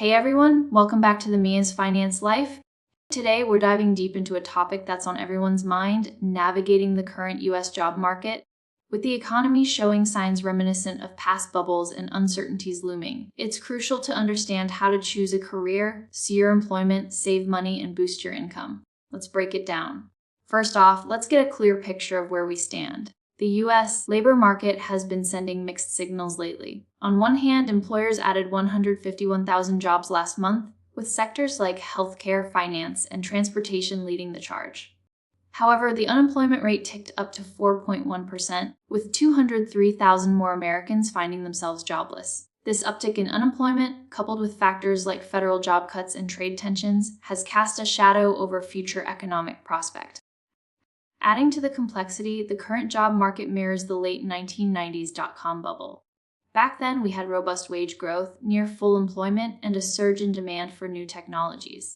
Hey everyone, welcome back to the Mia's Finance Life. Today we're diving deep into a topic that's on everyone's mind, navigating the current US job market. With the economy showing signs reminiscent of past bubbles and uncertainties looming, it's crucial to understand how to choose a career, secure employment, save money, and boost your income. Let's break it down. First off, let's get a clear picture of where we stand. The US labor market has been sending mixed signals lately. On one hand, employers added 151,000 jobs last month, with sectors like healthcare, finance, and transportation leading the charge. However, the unemployment rate ticked up to 4.1%, with 203,000 more Americans finding themselves jobless. This uptick in unemployment, coupled with factors like federal job cuts and trade tensions, has cast a shadow over future economic prospects. Adding to the complexity, the current job market mirrors the late 1990s dot-com bubble. Back then, we had robust wage growth, near full employment, and a surge in demand for new technologies.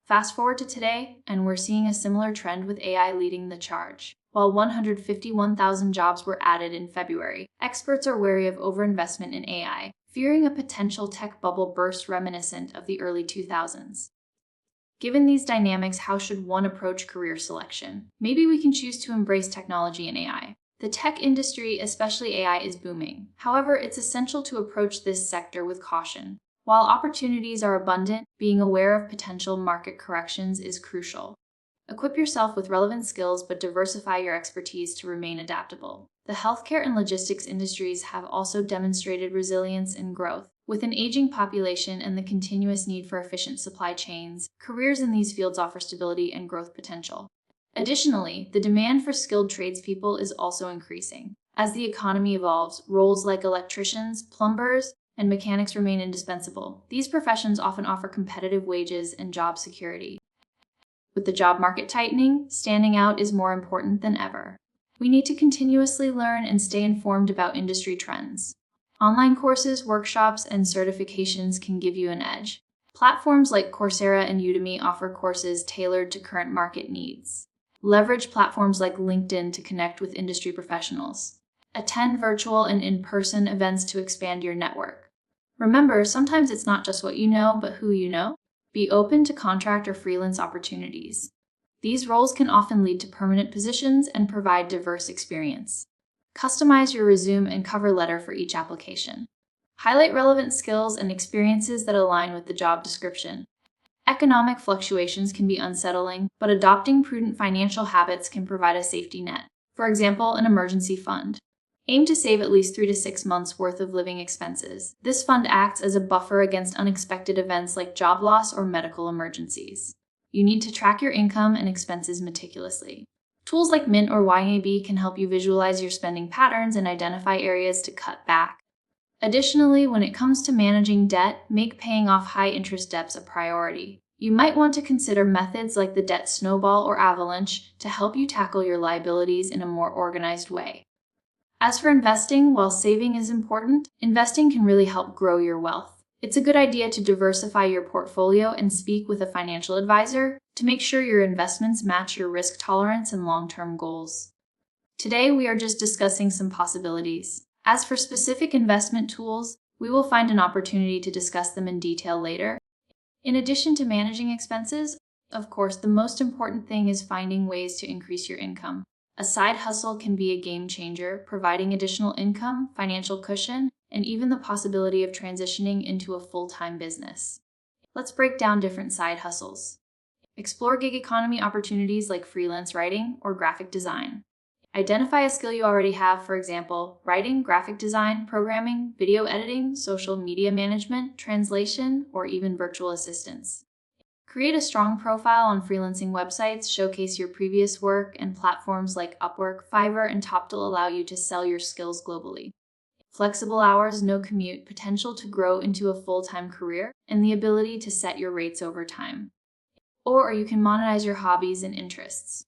Fast forward to today, and we're seeing a similar trend with AI leading the charge. While 151,000 jobs were added in February, experts are wary of overinvestment in AI, fearing a potential tech bubble burst reminiscent of the early 2000s. Given these dynamics, how should one approach career selection? Maybe we can choose to embrace technology and AI. The tech industry, especially AI, is booming. However, it's essential to approach this sector with caution. While opportunities are abundant, being aware of potential market corrections is crucial. Equip yourself with relevant skills, but diversify your expertise to remain adaptable. The healthcare and logistics industries have also demonstrated resilience and growth. With an aging population and the continuous need for efficient supply chains, careers in these fields offer stability and growth potential. Additionally, the demand for skilled tradespeople is also increasing. As the economy evolves, roles like electricians, plumbers, and mechanics remain indispensable. These professions often offer competitive wages and job security. With the job market tightening, standing out is more important than ever. We need to continuously learn and stay informed about industry trends. Online courses, workshops, and certifications can give you an edge. Platforms like Coursera and Udemy offer courses tailored to current market needs. Leverage platforms like LinkedIn to connect with industry professionals. Attend virtual and in-person events to expand your network. Remember, sometimes it's not just what you know, but who you know. Be open to contract or freelance opportunities. These roles can often lead to permanent positions and provide diverse experience. Customize your resume and cover letter for each application. Highlight relevant skills and experiences that align with the job description. Economic fluctuations can be unsettling, but adopting prudent financial habits can provide a safety net. For example, an emergency fund. Aim to save at least 3 to 6 months' worth of living expenses. This fund acts as a buffer against unexpected events like job loss or medical emergencies. You need to track your income and expenses meticulously. Tools like Mint or YAB can help you visualize your spending patterns and identify areas to cut back. Additionally, when it comes to managing debt, make paying off high-interest debts a priority. You might want to consider methods like the debt snowball or avalanche to help you tackle your liabilities in a more organized way. As for investing, while saving is important, investing can really help grow your wealth. It's a good idea to diversify your portfolio and speak with a financial advisor to make sure your investments match your risk tolerance and long-term goals. Today, we are just discussing some possibilities. As for specific investment tools, we will find an opportunity to discuss them in detail later. In addition to managing expenses, of course, the most important thing is finding ways to increase your income. A side hustle can be a game changer, providing additional income, financial cushion, and even the possibility of transitioning into a full-time business. Let's break down different side hustles. Explore gig economy opportunities like freelance writing or graphic design. Identify a skill you already have, for example, writing, graphic design, programming, video editing, social media management, translation, or even virtual assistance. Create a strong profile on freelancing websites, showcase your previous work, and platforms like Upwork, Fiverr, and Toptal allow you to sell your skills globally. Flexible hours, no commute, potential to grow into a full-time career, and the ability to set your rates over time. Or you can monetize your hobbies and interests.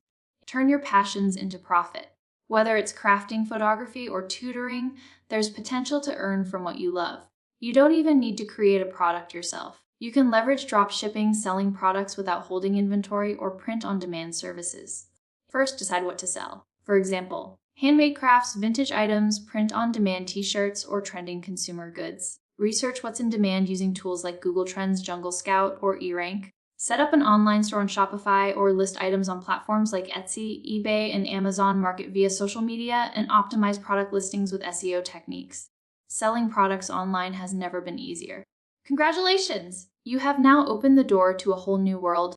Turn your passions into profit. Whether it's crafting, photography, or tutoring, there's potential to earn from what you love. You don't even need to create a product yourself. You can leverage drop shipping, selling products without holding inventory, or print-on-demand services. First, decide what to sell. For example, handmade crafts, vintage items, print-on-demand t-shirts, or trending consumer goods. Research what's in demand using tools like Google Trends, Jungle Scout, or eRank. Set up an online store on Shopify or list items on platforms like Etsy, eBay, and Amazon Market via social media, and optimize product listings with SEO techniques. Selling products online has never been easier. Congratulations! You have now opened the door to a whole new world.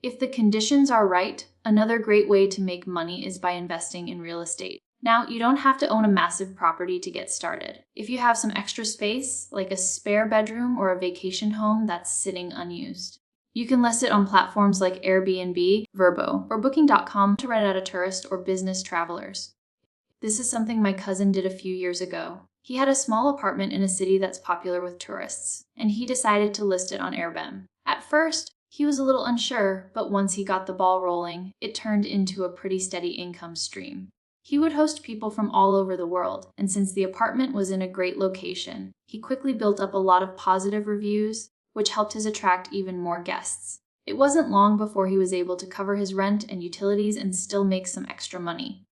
If the conditions are right, another great way to make money is by investing in real estate. Now, you don't have to own a massive property to get started. If you have some extra space, like a spare bedroom or a vacation home that's sitting unused, you can list it on platforms like Airbnb, Vrbo, or Booking.com to rent out to tourists or business travelers. This is something my cousin did a few years ago. He had a small apartment in a city that's popular with tourists, and he decided to list it on Airbnb. At first, he was a little unsure, but once he got the ball rolling, it turned into a pretty steady income stream. He would host people from all over the world, and since the apartment was in a great location, he quickly built up a lot of positive reviews, which helped his attract even more guests. It wasn't long before he was able to cover his rent and utilities and still make some extra money.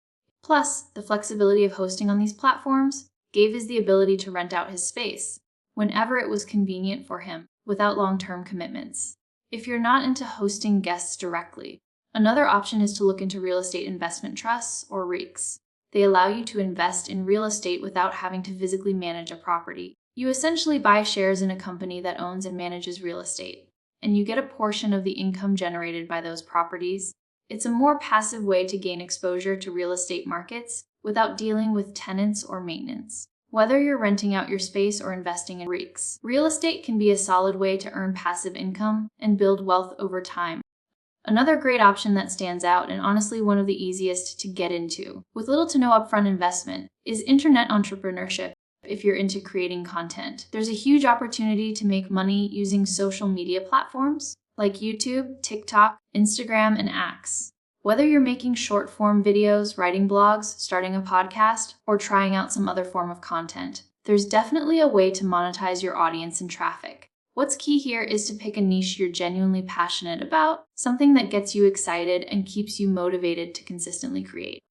Plus, the flexibility of hosting on these platforms gave us the ability to rent out his space whenever it was convenient for him, without long-term commitments. If you're not into hosting guests directly, another option is to look into real estate investment trusts, or REITs. They allow you to invest in real estate without having to physically manage a property. You essentially buy shares in a company that owns and manages real estate, and you get a portion of the income generated by those properties. It's a more passive way to gain exposure to real estate markets without dealing with tenants or maintenance. Whether you're renting out your space or investing in REITs, real estate can be a solid way to earn passive income and build wealth over time. Another great option that stands out, and honestly one of the easiest to get into, with little to no upfront investment, is internet entrepreneurship. If you're into creating content, there's a huge opportunity to make money using social media platforms like YouTube, TikTok, Instagram, and X. Whether you're making short-form videos, writing blogs, starting a podcast, or trying out some other form of content, there's definitely a way to monetize your audience and traffic. What's key here is to pick a niche you're genuinely passionate about, something that gets you excited and keeps you motivated to consistently create.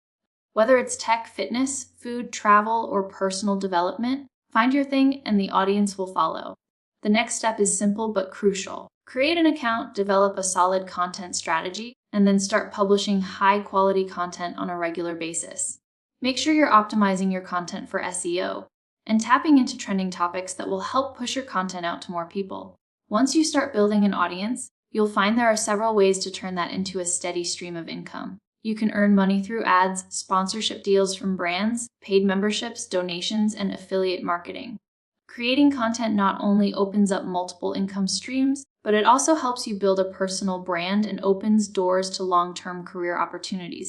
Whether it's tech, fitness, food, travel, or personal development, find your thing and the audience will follow. The next step is simple but crucial. Create an account, develop a solid content strategy, and then start publishing high-quality content on a regular basis. Make sure you're optimizing your content for SEO and tapping into trending topics that will help push your content out to more people. Once you start building an audience, you'll find there are several ways to turn that into a steady stream of income. You can earn money through ads, sponsorship deals from brands, paid memberships, donations, and affiliate marketing. Creating content not only opens up multiple income streams, but it also helps you build a personal brand and opens doors to long-term career opportunities.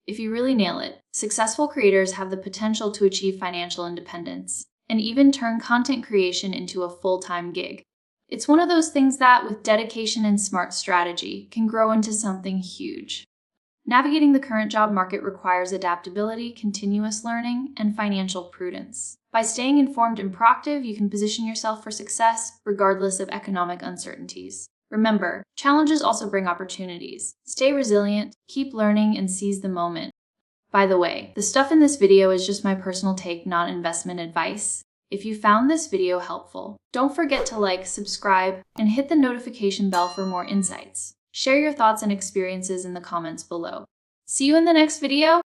If you really nail it, successful creators have the potential to achieve financial independence and even turn content creation into a full-time gig. It's one of those things that, with dedication and smart strategy, can grow into something huge. Navigating the current job market requires adaptability, continuous learning, and financial prudence. By staying informed and proactive, you can position yourself for success regardless of economic uncertainties. Remember, challenges also bring opportunities. Stay resilient, keep learning, and seize the moment. By the way, the stuff in this video is just my personal take, not investment advice. If you found this video helpful, don't forget to like, subscribe, and hit the notification bell for more insights. Share your thoughts and experiences in the comments below. See you in the next video!